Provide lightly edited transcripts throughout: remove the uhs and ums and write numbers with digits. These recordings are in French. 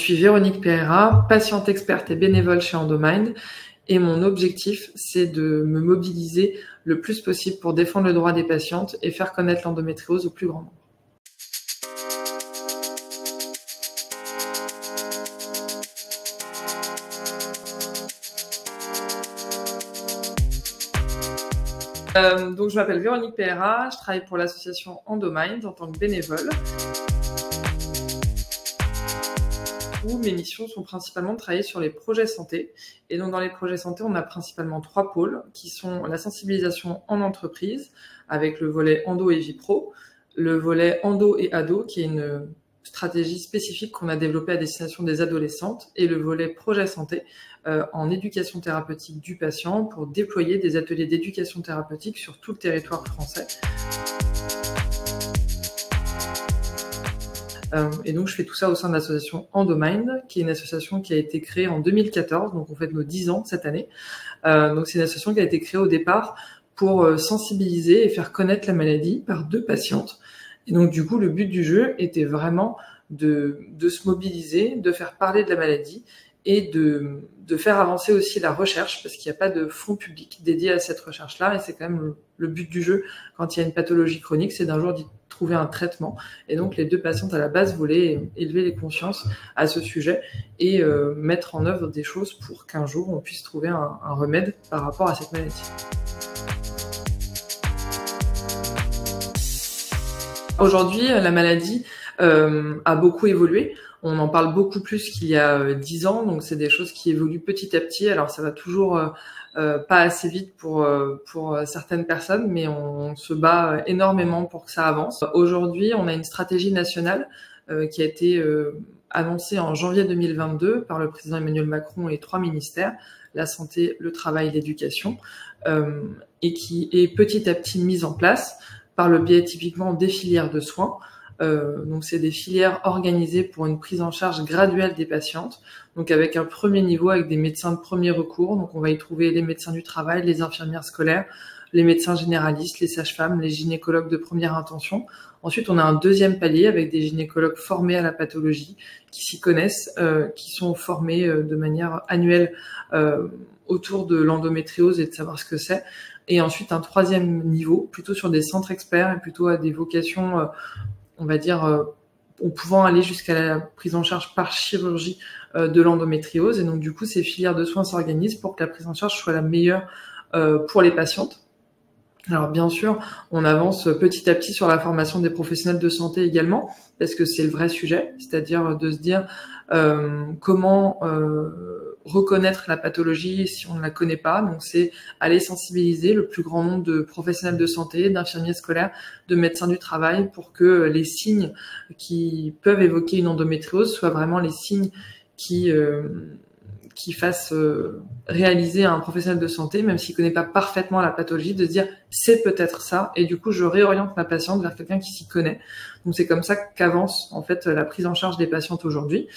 suis Véronique Pereira, patiente experte et bénévole chez Endomind, et mon objectif, c'est de me mobiliser le plus possible pour défendre le droit des patientes et faire connaître l'endométriose au plus grand nombre. Donc je m'appelle Véronique Pereira, je travaille pour l'association Endomind en tant que bénévole. Où mes missions sont principalement de travailler sur les projets santé. Et donc dans les projets santé, on a principalement 3 pôles qui sont la sensibilisation en entreprise avec le volet endo et vie pro, le volet endo et ado qui est une stratégie spécifique qu'on a développée à destination des adolescentes, et le volet projet santé en éducation thérapeutique du patient pour déployer des ateliers d'éducation thérapeutique sur tout le territoire français. Et donc je fais tout ça au sein de l'association Endomind, qui est une association qui a été créée en 2014, donc on fête nos 10 ans cette année. Donc c'est une association qui a été créée au départ pour sensibiliser et faire connaître la maladie par 2 patientes. Et donc du coup le but du jeu était vraiment de se mobiliser, de faire parler de la maladie et de faire avancer aussi la recherche, parce qu'il n'y a pas de fonds publics dédiés à cette recherche-là, et c'est quand même le but du jeu quand il y a une pathologie chronique, c'est d'un jour d'y trouver un traitement. Et donc les 2 patientes à la base voulaient élever les consciences à ce sujet et mettre en œuvre des choses pour qu'un jour on puisse trouver un remède par rapport à cette maladie. Aujourd'hui, la maladie a beaucoup évolué. On en parle beaucoup plus qu'il y a 10 ans, donc c'est des choses qui évoluent petit à petit. Alors ça va toujours pas assez vite pour certaines personnes, mais on se bat énormément pour que ça avance. Aujourd'hui, on a une stratégie nationale qui a été annoncée en janvier 2022 par le président Emmanuel Macron et 3 ministères, la santé, le travail, l'éducation, et qui est petit à petit mise en place par le biais typiquement des filières de soins. Donc c'est des filières organisées pour une prise en charge graduelle des patientes, donc avec un premier niveau avec des médecins de premier recours. Donc on va y trouver les médecins du travail, les infirmières scolaires, les médecins généralistes, les sages-femmes, les gynécologues de première intention. Ensuite on a un deuxième palier avec des gynécologues formés à la pathologie, qui s'y connaissent, qui sont formés de manière annuelle autour de l'endométriose et de savoir ce que c'est. Et ensuite un troisième niveau, plutôt sur des centres experts et plutôt à des vocations on va dire, en pouvant aller jusqu'à la prise en charge par chirurgie de l'endométriose. Et donc, du coup, ces filières de soins s'organisent pour que la prise en charge soit la meilleure pour les patientes. Alors, bien sûr, on avance petit à petit sur la formation des professionnels de santé également, parce que c'est le vrai sujet, c'est-à-dire de se dire comment reconnaître la pathologie si on ne la connaît pas. Donc c'est aller sensibiliser le plus grand nombre de professionnels de santé, d'infirmiers scolaires, de médecins du travail, pour que les signes qui peuvent évoquer une endométriose soient vraiment les signes qui fassent réaliser à un professionnel de santé, même s'il connaît pas parfaitement la pathologie, de se dire c'est peut-être ça, et du coup je réoriente ma patiente vers quelqu'un qui s'y connaît. Donc c'est comme ça qu'avance en fait la prise en charge des patientes aujourd'hui.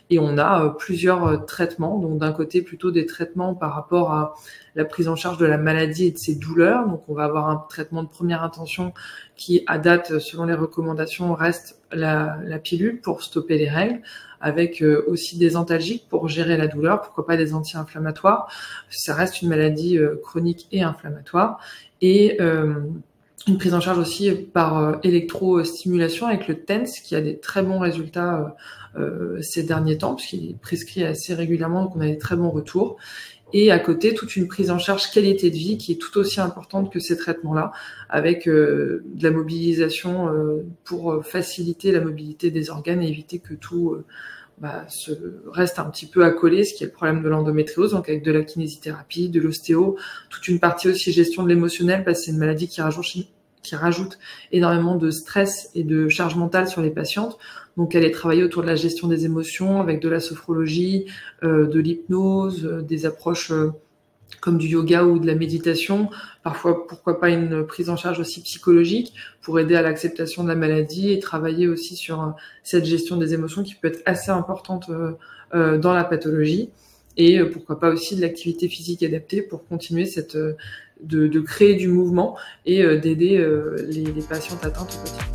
Et on a plusieurs traitements, donc d'un côté plutôt des traitements par rapport à la prise en charge de la maladie et de ses douleurs. Donc on va avoir un traitement de première intention qui, à date, selon les recommandations, reste la pilule pour stopper les règles, avec aussi des antalgiques pour gérer la douleur, pourquoi pas des anti-inflammatoires. Ça reste une maladie chronique et inflammatoire. Et une prise en charge aussi par électrostimulation avec le TENS, qui a des très bons résultats ces derniers temps, puisqu'il est prescrit assez régulièrement, donc on a des très bons retours. Et à côté, toute une prise en charge qualité de vie qui est tout aussi importante que ces traitements-là, avec de la mobilisation pour faciliter la mobilité des organes et éviter que tout se reste un petit peu accolé, ce qui est le problème de l'endométriose, donc avec de la kinésithérapie, de l'ostéo, toute une partie aussi gestion de l'émotionnel, parce que c'est une maladie qui rajoute énormément de stress et de charge mentale sur les patientes. Donc elle est travaillée autour de la gestion des émotions, avec de la sophrologie, de l'hypnose, des approches comme du yoga ou de la méditation, parfois pourquoi pas une prise en charge aussi psychologique pour aider à l'acceptation de la maladie et travailler aussi sur cette gestion des émotions qui peut être assez importante dans la pathologie, et pourquoi pas aussi de l'activité physique adaptée pour continuer de créer du mouvement et d'aider les patientes atteintes au quotidien.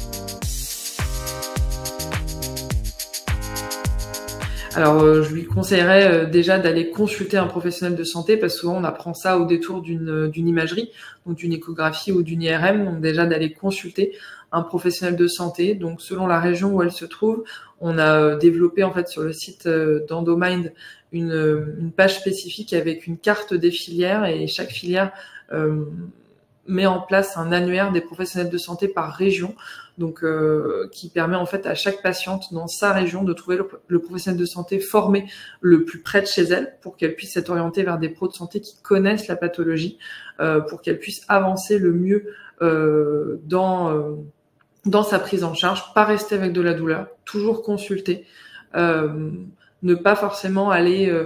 Alors, je lui conseillerais déjà d'aller consulter un professionnel de santé, parce que souvent on apprend ça au détour d'une imagerie, donc d'une échographie ou d'une IRM. Donc déjà d'aller consulter un professionnel de santé. Donc selon la région où elle se trouve, on a développé en fait sur le site d'Endomind une page spécifique avec une carte des filières, et chaque filière met en place un annuaire des professionnels de santé par région, donc qui permet en fait à chaque patiente dans sa région de trouver le professionnel de santé formé le plus près de chez elle, pour qu'elle puisse être orientée vers des pros de santé qui connaissent la pathologie, pour qu'elle puisse avancer le mieux dans sa prise en charge, pas rester avec de la douleur, toujours consulter, ne pas forcément aller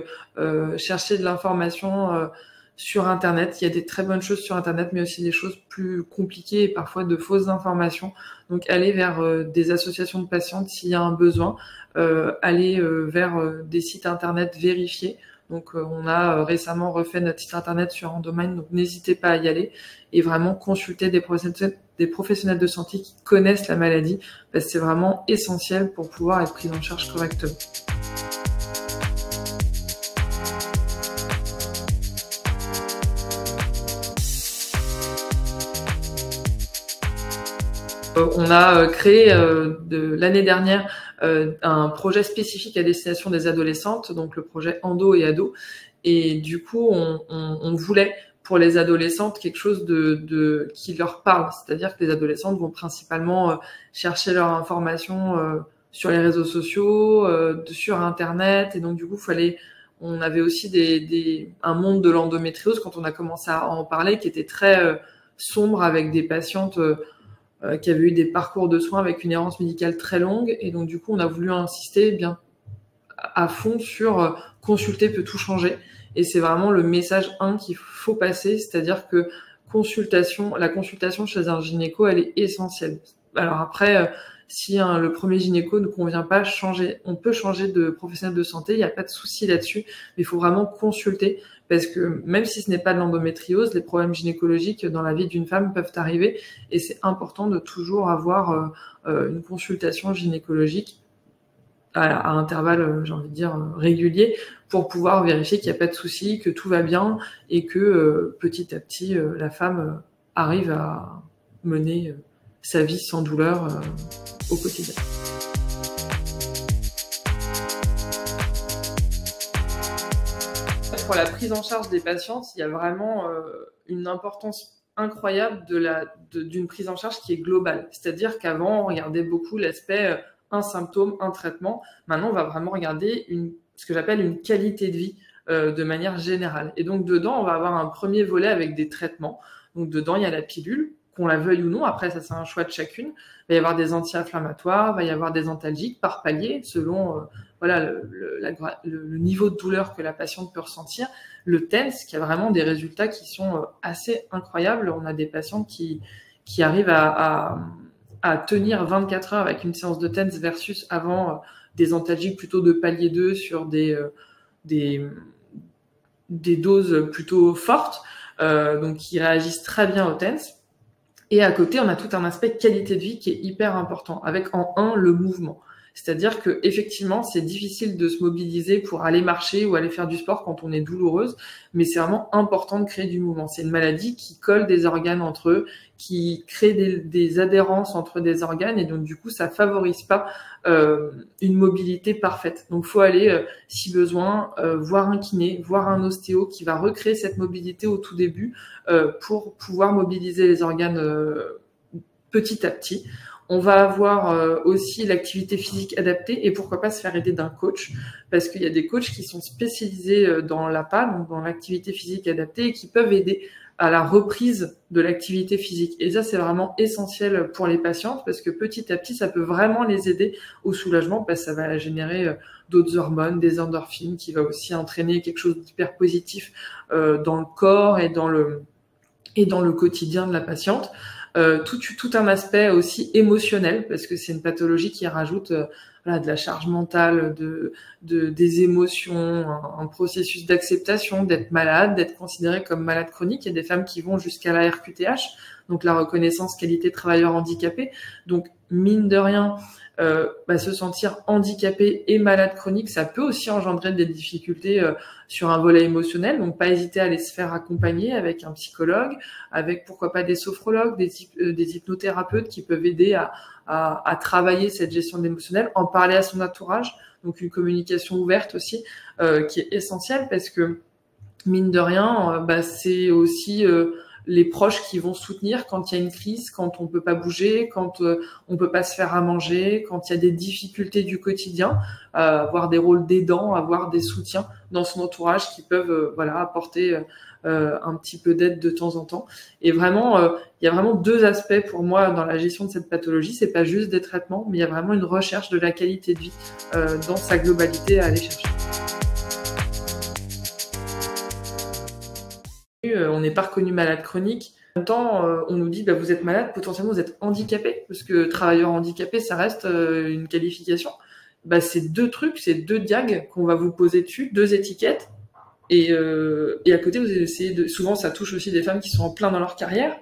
chercher de l'information sur Internet. Il y a des très bonnes choses sur Internet, mais aussi des choses plus compliquées et parfois de fausses informations. Donc, aller vers des associations de patientes s'il y a un besoin, aller vers des sites Internet vérifiés. Donc, on a récemment refait notre site Internet sur Endomind, donc n'hésitez pas à y aller et vraiment consulter des professionnels de santé qui connaissent la maladie, parce que c'est vraiment essentiel pour pouvoir être pris en charge correctement. On a créé l'année dernière un projet spécifique à destination des adolescentes, donc le projet Endo et Ado. Et du coup, on voulait pour les adolescentes quelque chose qui leur parle. C'est-à-dire que les adolescentes vont principalement chercher leur information sur les réseaux sociaux, sur Internet. Et donc du coup, on avait aussi un monde de l'endométriose quand on a commencé à en parler, qui était très sombre, avec des patientes qui avaient eu des parcours de soins avec une errance médicale très longue. Et donc du coup, on a voulu insister bien à fond sur consulter peut tout changer. Et c'est vraiment le message 1 qu'il faut passer, c'est-à-dire que la consultation chez un gynéco, elle est essentielle. Alors après, si le premier gynéco ne convient pas, on peut changer de professionnel de santé, il n'y a pas de souci là-dessus, mais il faut vraiment consulter, parce que même si ce n'est pas de l'endométriose, les problèmes gynécologiques dans la vie d'une femme peuvent arriver, et c'est important de toujours avoir une consultation gynécologique à intervalles, j'ai envie de dire, réguliers, pour pouvoir vérifier qu'il n'y a pas de souci, que tout va bien, et que petit à petit, la femme arrive à mener sa vie sans douleur au quotidien. Pour la prise en charge des patientes, il y a vraiment une importance incroyable d'une prise en charge qui est globale. C'est-à-dire qu'avant, on regardait beaucoup l'aspect un symptôme, un traitement. Maintenant, on va vraiment regarder ce que j'appelle une qualité de vie de manière générale. Et donc, dedans, on va avoir un premier volet avec des traitements. Donc, dedans, il y a la pilule, qu'on la veuille ou non. Après, ça, c'est un choix de chacune. Il va y avoir des anti-inflammatoires, il va y avoir des antalgiques par palier, selon le niveau de douleur que la patiente peut ressentir. Le TENS, qui a vraiment des résultats qui sont assez incroyables. On a des patients qui arrivent à tenir 24 heures avec une séance de TENS versus avant des antalgiques plutôt de palier 2 sur des doses plutôt fortes, donc qui réagissent très bien au TENS. Et à côté, on a tout un aspect qualité de vie qui est hyper important, avec en 1 le mouvement. C'est-à-dire que effectivement, c'est difficile de se mobiliser pour aller marcher ou aller faire du sport quand on est douloureuse, mais c'est vraiment important de créer du mouvement. C'est une maladie qui colle des organes entre eux, qui crée des adhérences entre des organes, et donc du coup, ça favorise pas une mobilité parfaite. Donc, faut aller, si besoin, voir un kiné, voir un ostéo qui va recréer cette mobilité au tout début pour pouvoir mobiliser les organes petit à petit. On va avoir aussi l'activité physique adaptée, et pourquoi pas se faire aider d'un coach, parce qu'il y a des coachs qui sont spécialisés dans l'APA, donc dans l'activité physique adaptée, et qui peuvent aider à la reprise de l'activité physique. Et ça, c'est vraiment essentiel pour les patientes, parce que petit à petit, ça peut vraiment les aider au soulagement, parce que ça va générer d'autres hormones, des endorphines, qui va aussi entraîner quelque chose d'hyper positif dans le corps et dans le quotidien de la patiente. Tout un aspect aussi émotionnel, parce que c'est une pathologie qui rajoute de la charge mentale, des émotions, un processus d'acceptation, d'être malade, d'être considéré comme malade chronique. Il y a des femmes qui vont jusqu'à la RQTH, donc la reconnaissance qualité travailleur handicapé. Donc mine de rien, se sentir handicapé et malade chronique, ça peut aussi engendrer des difficultés sur un volet émotionnel. Donc pas hésiter à aller se faire accompagner avec un psychologue, avec pourquoi pas des sophrologues, des hypnothérapeutes qui peuvent aider à travailler cette gestion de l'émotionnel, en parler à son entourage. Donc une communication ouverte aussi qui est essentielle, parce que mine de rien, c'est aussi les proches qui vont soutenir quand il y a une crise, quand on peut pas bouger, quand on peut pas se faire à manger, quand il y a des difficultés du quotidien, avoir des rôles d'aidants, avoir des soutiens dans son entourage qui peuvent apporter un petit peu d'aide de temps en temps. Et vraiment, il y a vraiment deux aspects pour moi dans la gestion de cette pathologie. C'est pas juste des traitements, mais il y a vraiment une recherche de la qualité de vie dans sa globalité à aller chercher. On n'est pas reconnu malade chronique. En même temps, on nous dit vous êtes malade, potentiellement vous êtes handicapé, parce que travailleur handicapé, ça reste une qualification. C'est deux trucs, c'est deux diags qu'on va vous poser dessus, deux étiquettes. Et à côté, vous essayez de. Souvent, ça touche aussi des femmes qui sont en plein dans leur carrière.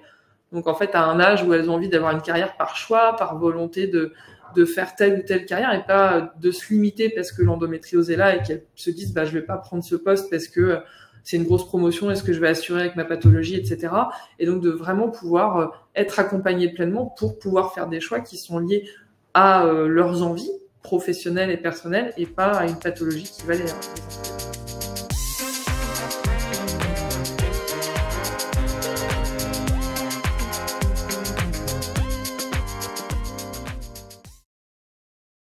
Donc en fait, à un âge où elles ont envie d'avoir une carrière par choix, par volonté de faire telle ou telle carrière, et pas de se limiter parce que l'endométriose est là et qu'elles se disent je vais pas prendre ce poste parce que c'est une grosse promotion, est-ce que je vais assurer avec ma pathologie, etc. Et donc de vraiment pouvoir être accompagné pleinement pour pouvoir faire des choix qui sont liés à leurs envies professionnelles et personnelles, et pas à une pathologie qui va les